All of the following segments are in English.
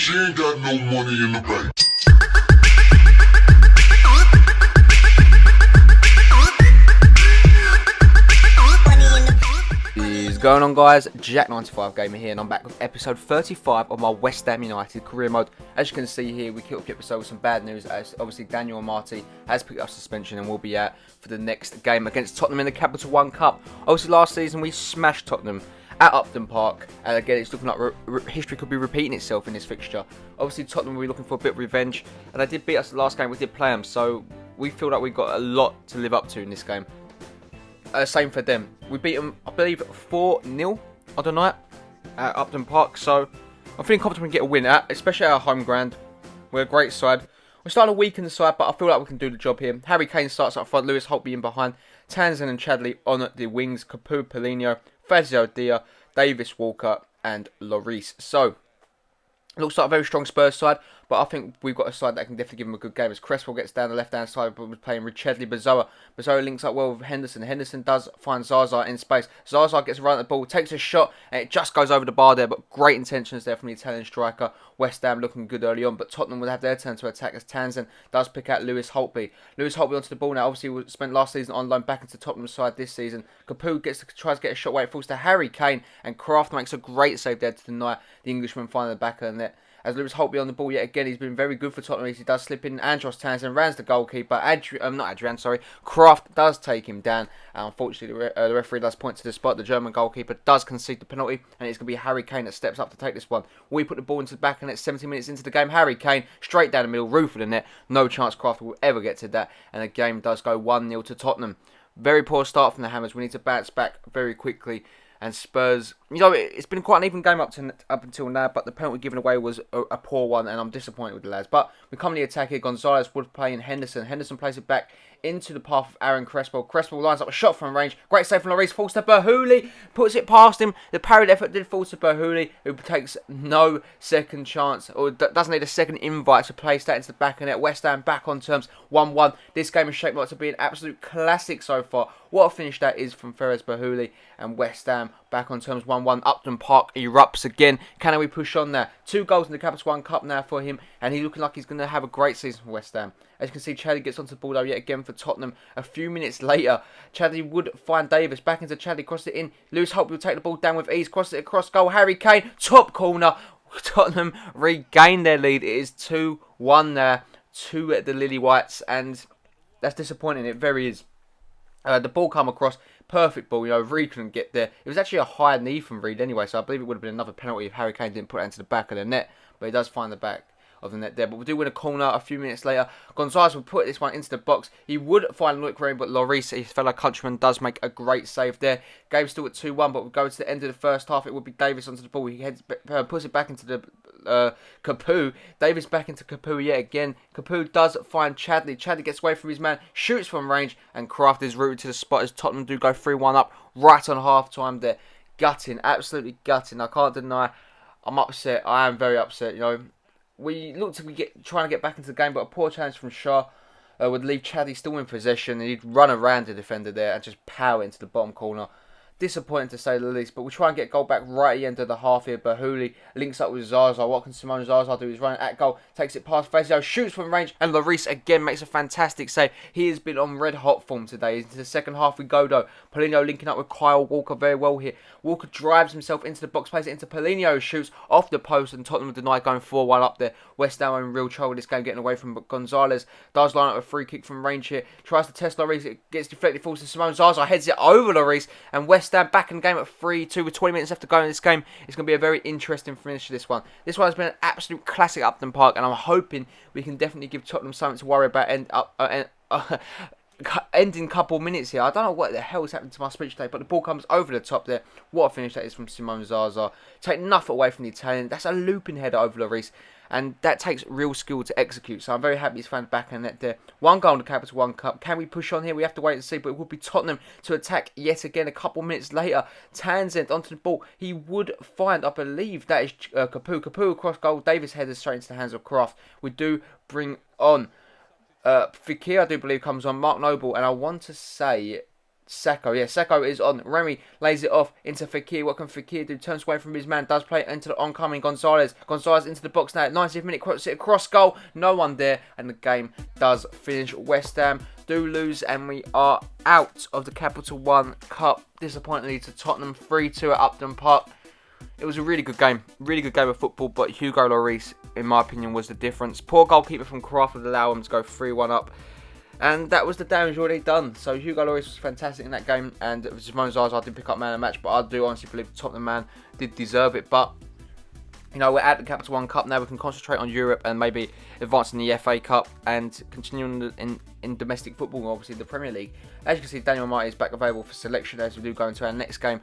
She ain't got no money in the bank. What is going on, guys? Jack95 Gamer here, and I'm back with episode 35 of my West Ham United career mode. As you can see here, we kicked off the episode with some bad news, as obviously Daniel Amati has picked up suspension and will be out for the next game against Tottenham in the Capital One Cup. Obviously last season we smashed Tottenham at Upton Park, and again it's looking like history could be repeating itself in this fixture. Obviously Tottenham will be looking for a bit of revenge, and they did beat us the last game. We did play them, so we feel like we've got a lot to live up to in this game. Same for them. We beat them, I believe, 4-0 on the night at Upton Park. So I'm feeling confident we can get a win, especially at our home ground. We're a great side. We're starting to weaken the side, but I feel like we can do the job here. Harry Kane starts up front, Lewis Holtby in behind, Townsend and Chadley on the wings, Capu, Paulinho, Fazio Dia, Davis, Walker and Lloris. So looks like a very strong Spurs side, but I think we've got a side that can definitely give him a good game. As Cresswell gets down the left-hand side, but we're playing with Chedley, Bazoa. Bazoa links up well with Henderson. Henderson does find Zaza in space. Zaza gets right at the ball, takes a shot, and it just goes over the bar there. But great intentions there from the Italian striker. West Ham looking good early on, but Tottenham will have their turn to attack as Townsend does pick out Lewis Holtby. Lewis Holtby onto the ball now. Obviously, we spent last season on loan back into Tottenham's side this season. Capu tries to get a shot away. It falls to Harry Kane, and Kraft makes a great save there to deny the Englishman finding the back of the net. As Lewis Holtby on the ball yet again, he's been very good for Tottenham. He does slip in. Andros Townsend rounds the goalkeeper. Kraft does take him down. And unfortunately, the referee does point to the spot. The German goalkeeper does concede the penalty, and it's going to be Harry Kane that steps up to take this one. We put the ball into the back, and it's 70 minutes into the game. Harry Kane straight down the middle, roof of the net. No chance Kraft will ever get to that, and the game does go 1-0 to Tottenham. Very poor start from the Hammers. We need to bounce back very quickly. And Spurs, you know, it's been quite an even game up until now, but the penalty given away was a poor one, and I'm disappointed with the lads. But we come to the attack here. Gonzalez would play in Henderson. Henderson plays it back into the path of Aaron Cresswell. Cresswell lines up a shot from range. Great save from Lloris. Falls to Berhouli. Puts it past him. The parried effort did fall to Berhouli, who takes no second chance, or doesn't need a second invite to place that into the back of net. West Ham back on terms. 1-1. This game is shaped up to be an absolute classic so far. What a finish that is from Ferez Berhouli, and West Ham back on terms 1-1. Upton Park erupts again. Can we push on there? 2 goals in the Capital One Cup now for him, and he's looking like he's going to have a great season for West Ham. As you can see, Chadley gets onto the ball though yet again for Tottenham. A few minutes later, Chadley would find Davis. Back into Chadley, cross it in. Lewis Holtby will take the ball down with ease. Cross it across goal. Harry Kane, top corner. Tottenham regain their lead. It is 2-1 there to the Lily Whites, and that's disappointing. It very is. The ball come across, perfect ball, you know, Reed couldn't get there. It was actually a high knee from Reed anyway, so I believe it would have been another penalty if Harry Kane didn't put it into the back of the net, but he does find the back of the net there. But we do win a corner a few minutes later. Gonzalez will put this one into the box. He would find Luke Green, but Lloris, his fellow countryman, does make a great save there. Game still at 2-1, but we go to the end of the first half. It will be Davis onto the ball. He puts it back into the Capu. Davis back into Capu yet again. Capu does find Chadley. Chadley gets away from his man, shoots from range, and Kraft is routed to the spot as Tottenham do go 3-1 up right on half-time there. Gutting, absolutely gutting. I can't deny I'm upset. I am very upset, you know. We looked to be trying to get back into the game, but a poor challenge from Shaw would leave Chadley still in possession, and he'd run around the defender there and just power into the bottom corner. Disappointing to say the least, but we try and get goal back right at the end of the half here. Berhouli links up with Zaza. What can Simone Zaza do? He's running at goal, takes it past Fazio, shoots from range, and Lloris again makes a fantastic save. He has been on red hot form today. Into the second half we go though. Paulinho linking up with Kyle Walker very well here. Walker drives himself into the box, plays it into Paulinho, shoots off the post, and Tottenham deny going 4-1 up there. West Ham are in real trouble this game, getting away from, but Gonzalez does line up a free kick from range here. Tries to test Lloris, it gets deflected, falls to Simone Zaza, heads it over Lloris, and West Ham back in the game at 3-2 with 20 minutes left to go in this game. It's going to be a very interesting finish to this one. This one has been an absolute classic at Upton Park, and I'm hoping we can definitely give Tottenham something to worry about ending couple minutes here. I don't know what the hell is happening to my speech today, but the ball comes over the top there. What a finish that is from Simone Zaza. Take nothing away from the Italian. That's a looping header over Lloris, and that takes real skill to execute. So I'm very happy he's found back in net there. 1 goal in the Capital One Cup. Can we push on here? We have to wait and see, but it would be Tottenham to attack yet again a couple minutes later. Townsend onto the ball. He would find, I believe, that is Capu. Capu across goal. Davis headers straight into the hands of Kraft. We do bring on Fikir, I do believe, comes on. Mark Noble, and I want to say Sacco. Yeah, Sacco is on. Remy lays it off into Fekir. What can Fekir do? Turns away from his man. Does play it into the oncoming Gonzalez. Gonzalez into the box now. 90th minute. Cross goal. No one there. And the game does finish. West Ham do lose. And we are out of the Capital One Cup. Disappointingly to Tottenham. 3-2 at Upton Park. It was a really good game. Really good game of football. But Hugo Lloris, in my opinion, was the difference. Poor goalkeeper from Craft would allow him to go 3-1 up. And that was the damage already done. So Hugo Lloris was fantastic in that game. And Simone Zaza did pick up man of the match. But I do honestly believe the Tottenham man did deserve it. But, you know, we're at the Capital One Cup now. We can concentrate on Europe and maybe advance in the FA Cup. And continue in domestic football, obviously the Premier League. As you can see, Daniel Marty is back available for selection as we do go into our next game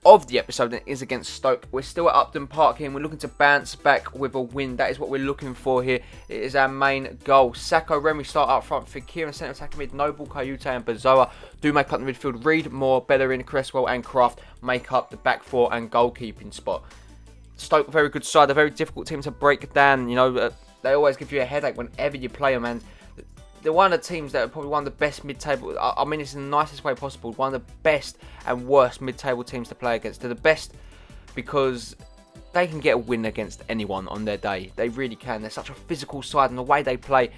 of the episode, and it is against Stoke. We're still at Upton Park here and we're looking to bounce back with a win. That is what we're looking for here. It is our main goal. Sacco, Remy start up front. Fekir and centre attacking mid. Noble, Kayute and Bazoa do make up the midfield. Reed, Moore, Bellerin, Cresswell and Kraft make up the back four and goalkeeping spot. Stoke, very good side. A very difficult team to break down. You know, they always give you a headache whenever you play them, and they're one of the teams that are probably one of the best mid-table. I mean, it's in the nicest way possible. One of the best and worst mid-table teams to play against. They're the best because they can get a win against anyone on their day. They really can. They're such a physical side, and the way they play,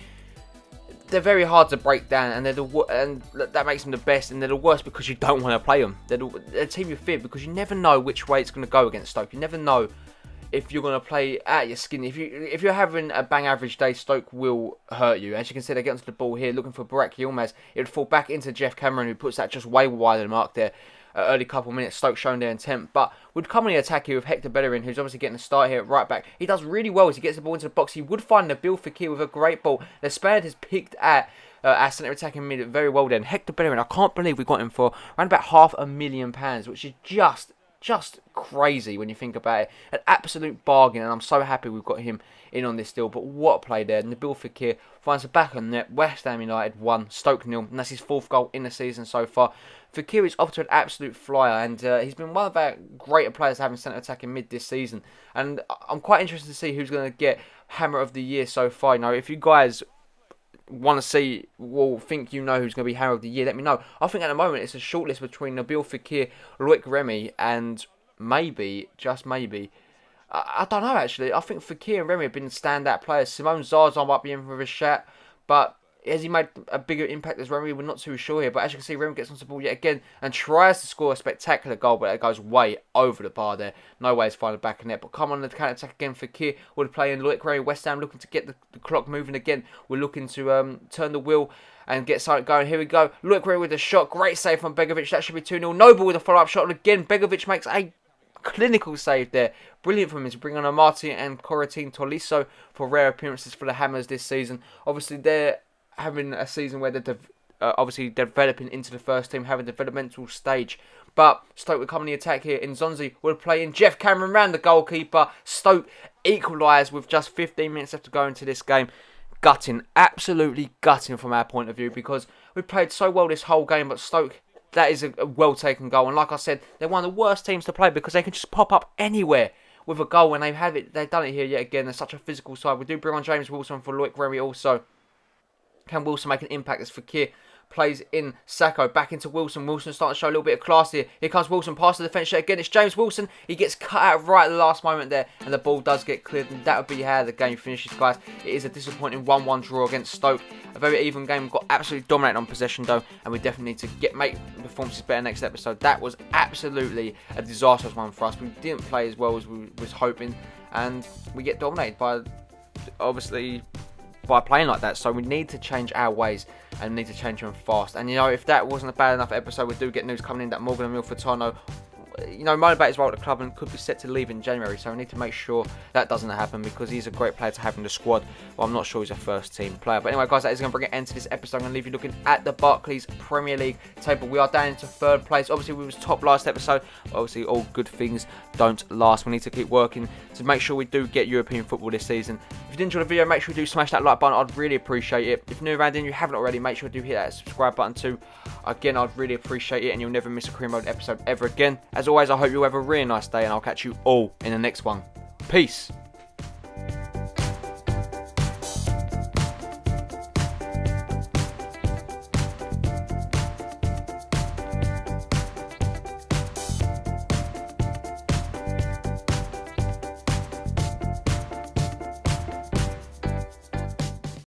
they're very hard to break down. And and that makes them the best. And they're the worst because you don't want to play them. They're a team you fear because you never know which way it's going to go against Stoke. You never know if you're going to play out your skin. If you're having a bang average day, Stoke will hurt you. As you can see, they get onto the ball here, looking for Burak Yilmaz. It would fall back into Jeff Cameron, who puts that just way wide of the mark there. Early couple minutes, Stoke showing their intent, but would come on the attack here with Hector Bellerin, who's obviously getting a start here at right back. He does really well as he gets the ball into the box. He would find Nabil Fekir with a great ball. The Spaniard has picked at our centre attacking mid very well then. Hector Bellerin, I can't believe we got him for around about £500,000, which is just crazy when you think about it. An absolute bargain, and I'm so happy we've got him in on this deal. But what a play there. Nabil Fekir finds the back on net. West Ham United 1, Stoke 0, and that's his 4th goal in the season so far. Fekir is off to an absolute flyer, and he's been one of our greater players having centre attacking mid this season. And I'm quite interested to see who's going to get Hammer of the Year so far. You know, if you guys want to see, think you know who's going to be Hammer of the Year, let me know. I think at the moment it's a shortlist between Nabil Fekir, Loic Remy, and maybe, just maybe, I don't know actually. I think Fekir and Remy have been standout players. Simone Zaza might be in for a shout, but has he made a bigger impact as Remy? We're not too sure here. But as you can see, Remy gets onto the ball yet again and tries to score a spectacular goal, but it goes way over the bar there. No way to find the back of net. But come on the counter attack again. Fekir would play in Loic Remy. West Ham looking to get the clock moving again. We're looking to turn the wheel and get something going. Here we go. Loic Remy with a shot. Great save from Begovic. That should be 2-0. Noble with a follow-up shot. And again, Begovic makes a clinical save there. Brilliant from him to bring on Amati and Coratin Tolisso for rare appearances for the Hammers this season. Obviously, they're having a season where they're obviously developing into the first team, having a developmental stage. But Stoke will come on the attack here. Nzonzi will play in. Jeff Cameron round the goalkeeper. Stoke equalise with just 15 minutes left to go into this game. Gutting, absolutely gutting from our point of view, because we played so well this whole game, but Stoke, that is a well-taken goal. And like I said, they're one of the worst teams to play because they can just pop up anywhere with a goal when they've done it here yet again. They're such a physical side. We do bring on James Wilson for Loic Remy also. Can Wilson make an impact as Fekir plays in Sacco. Back into Wilson. Wilson starting to show a little bit of class here. Here comes Wilson past the defence yet again. It's James Wilson. He gets cut out right at the last moment there. And the ball does get cleared. And that would be how the game finishes, guys. It is a disappointing 1-1 draw against Stoke. A very even game. We've got absolutely dominated on possession though. And we definitely need to make performances better next episode. That was absolutely a disastrous one for us. We didn't play as well as we was hoping. And we get dominated by, obviously, by playing like that. So we need to change our ways and need to change them fast. And you know, if that wasn't a bad enough episode, we do get news coming in that Morgan and Milfitano, you know, moaned about his role at the club and could be set to leave in January. So we need to make sure that doesn't happen because he's a great player to have in the squad. But I'm not sure he's a first team player. But anyway, guys, that is going to bring an end to this episode. I'm going to leave you looking at the Barclays Premier League table. We are down into 3rd place. Obviously, we was top last episode. Obviously, all good things don't last. We need to keep working to make sure we do get European football this season. If you did enjoy the video, make sure you do smash that like button. I'd really appreciate it. If you're new around here and you haven't already, make sure you do hit that subscribe button too. Again, I'd really appreciate it, and you'll never miss a Career Mode episode ever again. As always, I hope you have a really nice day, and I'll catch you all in the next one. Peace.